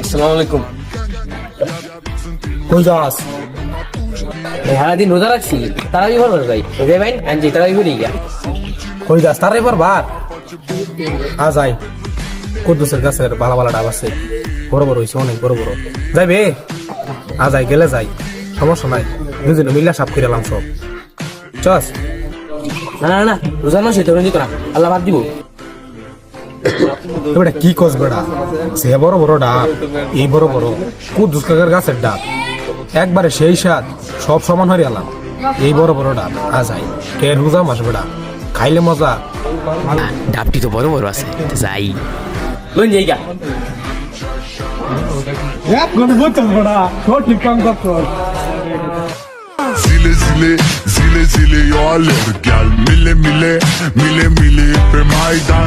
আসসালামু আলাইকুম। কই যাস? সারাদিন রোজা রাখছি, তারাবি পড়বার ভাই রোজা ভাই আনছি তারাবি পড়ি গিয়া। কই যাস? তার এবার বার আ যাই। কুদ্দুসের গাছের বালা বালা ডাব আছে, বড় বড় হয়েছে, অনেক বড় বড়। যাইবে? আ যাই, গেলে যাই, সমস্যা নাই। দুজনে মিল্লা সাপ করে এলাম সব। চস না না না, রোজার মাসে তো রঞ্জিত না, আল্লাহ বাদ দিব। বেটা কি কস বেটা? সে বড় বড় ডাব, এই বড় বড় কুদ্দুস কাকার গাছের ডাব, একবারে সেই স্বাদ, সব সমান হয়ে এলাম। এই বড় বড় ডাব আ যাই। কে রোজা মাস বেটা, খাইলে মজা। ডাবটি তো বড় বড় আছে, যাই লইন যাই গা। Zile zile, zile zile, eu alerg, gheal. Mile, mile, mile, mile pe Maidan.